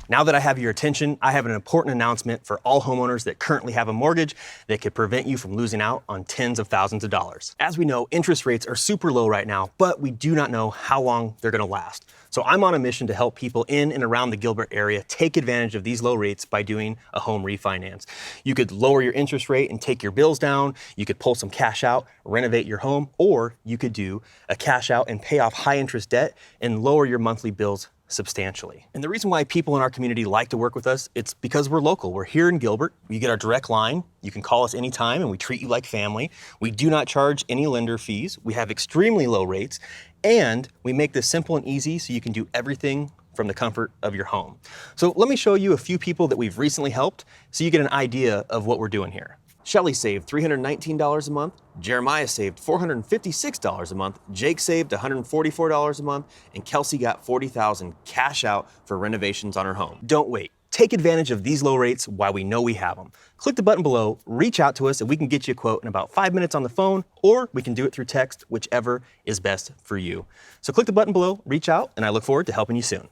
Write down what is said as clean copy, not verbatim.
Now that I have your attention, I have an important announcement for all homeowners that currently have a mortgage that could prevent you from losing out on tens of thousands of dollars. As we know, interest rates are super low right now, but we do not know how long they're going to last. So I'm on a mission to help people in and around the Gilbert area take advantage of these low rates by doing a home refinance. You could lower your interest rate and take your bills down. You could pull some cash out, renovate your home, or you could do a cash out and pay off high interest debt and lower your monthly bills substantially. And the reason why people in our community like to work with us, it's because we're local. We're here in Gilbert. You get our direct line. You can call us anytime and we treat you like family. We do not charge any lender fees. We have extremely low rates and we make this simple and easy so you can do everything from the comfort of your home. So let me show you a few people that we've recently helped so you get an idea of what we're doing here. Shelly saved $319 a month, Jeremiah saved $456 a month, Jake saved $144 a month, and Kelsey got $40,000 cash out for renovations on her home. Don't wait. Take advantage of these low rates while we know we have them. Click the button below, reach out to us, and we can get you a quote in about 5 minutes on the phone, or we can do it through text, whichever is best for you. So click the button below, reach out, and I look forward to helping you soon.